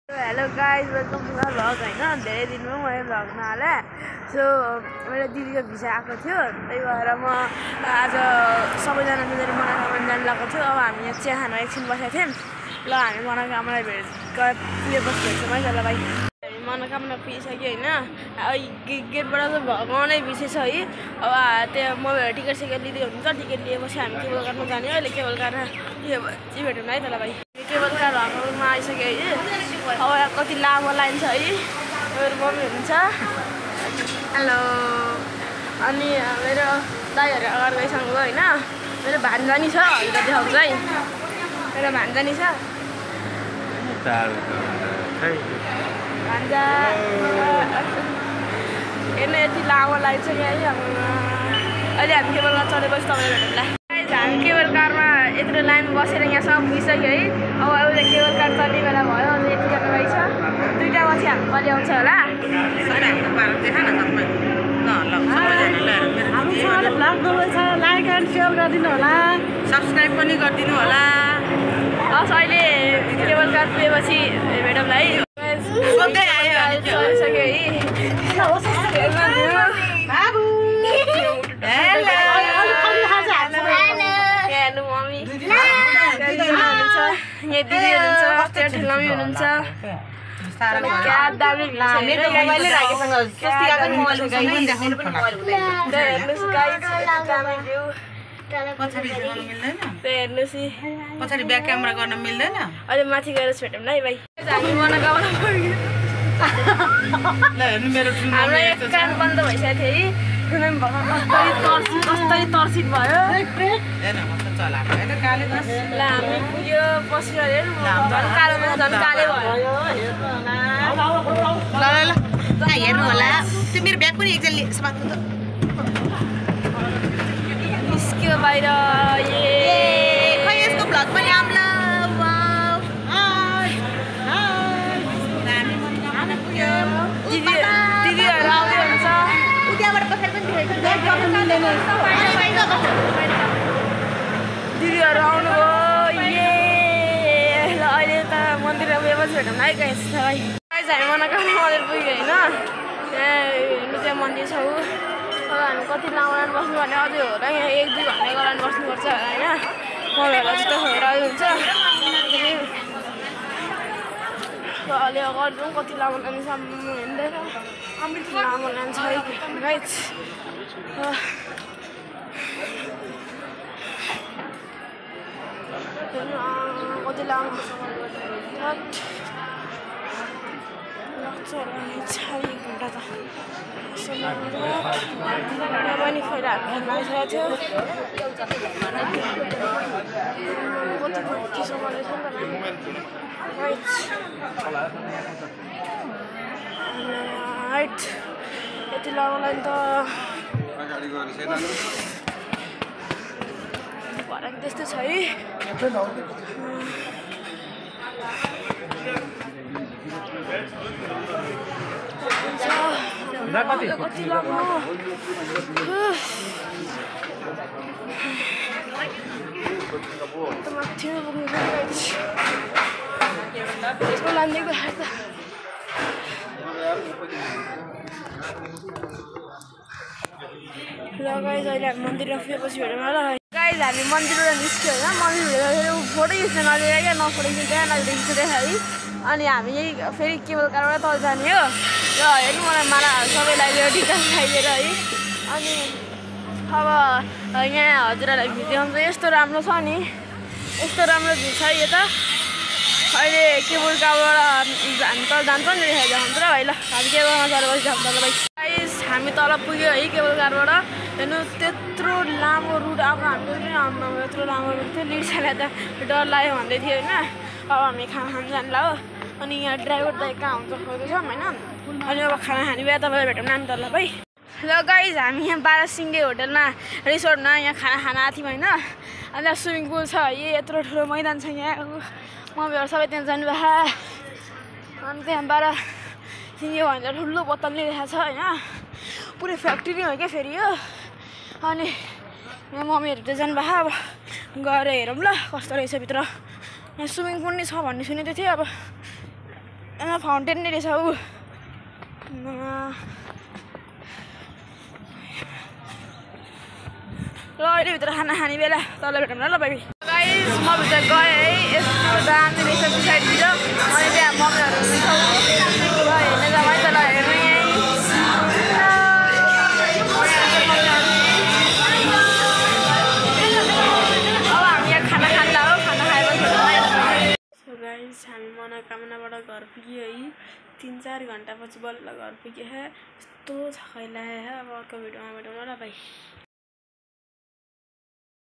Hello guys, welcome to my vlog. होइन धेरै दिनमा मैले भ्लग नहालेँ। सो मेरो दिदीको भिसा आएको थियो, त्यही भएर म आज सबैजना मिलेर मनोकामना जानु लगाएको थियो। अब हामी यहाँ चिया खान एकछिन बसेको थियौँ। ल हामी मनोकामनालाई बस्छौँ है। ल भाइ हामी मनोकामना पुगिसक्यो होइन। गेटबाट त भगवानै बिर्सेछ है। अब त्यो मोबाइल टिकट सिकेट लिँदै हुन्छ। टिकट लिएपछि हामी केबल कारमा जाने हो। अहिले केबल कारमा भेटौँ है। त भाइ केबल कार हङकङमा आइसक्यो है। अब कति लामो लाइन छ है। मेरो मम्मी हुनुहुन्छ, हेलो। अनि मेरो दाइहरू अगाडि गइसक्नु भयो होइन। मेरो भान्जानी छ, अहिले देखाउँछ है। मेरो भान्जानी छ, भान्जा। हेर्नु यति लामो लाइन छ यहाँ। अहिले हामी केबल कार चढेपछि तपाईँले भेटौँला। हामी केबल कारमा यत्रो लाइन बसेर यहाँसम्म पुगिसक्यो है। अब एउटा केबल कार चल्ने बेला भयो। अनि यतिजना रहेछ, 2टा पछि हामी कहिले आउँछ होला। लाइक एन्ड सेयर गरिदिनु होला, सब्सक्राइब पनि गरिदिनु होला। हस्, अहिले केबल कार पुगेपछि भेटौँला है। चलिसक्यो है। हेर्नु मम्मी हुनुहुन्छ, यहाँ दिदी हुनुहुन्छ, त्यो ठेलामै हुनुहुन्छ। क्या दामी हेर्नुहोस् पछाडि ब्याक क्यामेरा गर्न मिल्दैन। अहिले माथि गएर भेटौँ है भाइ। हामी मनोकामना हाम्रो एक कान बन्द भइसकेको थियो है। कस्तरी तर्सित भयो। ल हामी पुग्यो पछि झन् कालोमा झन् कालै भयो। ल हेर्नु होला। त्यो मेरो ब्याग पनि एकजना निस्क्यो बाहिर। खै यसको भ्लग पनि आउँला। दिदीहरू आउँदै हुन्छ। त्यहाँबाट पछाडि पनि दिदीहरू आउनुभयो। ल अहिले त मन्दिरमा गएपछि भेटौँ है गाइस। भाइ हामी मनोकामना मन्दिर पुग्यो होइन। त्यहाँ मन्दिर छ। अब हामी कति लामो लाइन बस्नु भने अझै होला। यहाँ 1-2 घन्टाको लाइन बस्नुपर्छ होइन। मोबाइलहरू जुत्ता खोलेर हुन्छ। अलि अगाडि जाउँ, कति लामो लाइनसम्म हिँड्दैन। लामो लाइन छ है गाइस। कति लामो लाग्छ होला छ 1 घन्टा त। यहाँ पनि पहिला हामी खाइसकेको थियो। कति चिसो गरेछ नि त। यति लामो लाइन त भरे त्यस्तो छ है। कति लामो माथि पुग्नु यसको लाइन देख्दाखेरि त। ल गाइस अहिले हामी मन्दिरमा पुगेपछि भेटौँ ल। गाइस हामी मन्दिरबाट निस्क्यो होइन। मन्दिरभित्र फोटो खिच्न नदिएर क्या, नफोटो खिच्दैन नजिक खिच्दै है। अनि हामी यही फेरि केबल कारबाट तल जाने हो। र हेर्नु मलाई माला सबैलाई यो टिका लगाइदिएर है। अनि अब यहाँ हजुरहरूलाई भ्यू देखाउँछ। यस्तो राम्रो छ नि, यस्तो राम्रो भ्यू छ यो त। अहिले केबल कारबाट हामी तल जान्छ नि, देखाउँछ ल भाइ। ल हामी केबलमा चढेपछि देखाउँछ ल भाइ। गाइस हामी तल पुग्यो है केबल कारबाट। हेर्नु त्यत्रो लामो रुट। अब हाम्रो यत्रो लामो रुट थियो। लिड्सलाई त डर लाग्यो भन्दै थियो होइन। अब हामी खाना खानु जानु ल हो। अनि यहाँ ड्राइभर दाइ कहाँ हुन्छ खोज्दैछौँ होइन। अनि अब खाना खाने बेला तपाईँलाई भेटौँ नानी त ल भाइ। ल गाइस हामी यहाँ बारासिङ्गे होटलमा रिसोर्टमा यहाँ खाना खान आएको थियौँ होइन। अन्त स्विमिङ पुल छ। यत्रो ठुलो मैदान छ यहाँ। मम्मीहरू सबै त्यहाँ जानुभयो। अनि त्यहाँ बारासिङ्गे भनेर ठुलो बोतल लिइरहेको छ होइन। पुरै फ्याक्ट्री हो क्या फेरि यो। अनि यहाँ मम्मीहरू त जानुभयो। अब गएर हेरौँ ल कस्तो रहेछ भित्र। यहाँ स्विमिङ पुल नि छ भन्ने सुनेको थिएँ। अब फाउन्टेन नै रहेछ ऊ ल अहिले भित्र खाना खाने बेला तल भेटौँ न ल बेबी गाइस म भित्र गएँ है यस्तो दामी रहेछ पछाडितिर अनि त्यहाँ मम्मीहरू हुनुहुन्छ ल हेर्ने जाउँ है त ल हेर्नु यहीँ अब हामी यहाँ खाना खाँदा हो खाना खाएपछि सो गाइस हामी मनोकामनाबाट घर पुग्यो है 3-4 घन्टापछि बल्ल घर पुग्यो है यस्तो थकाइ लाग्यो है अब अर्को भिडियोमा भेटौँ ल भाइ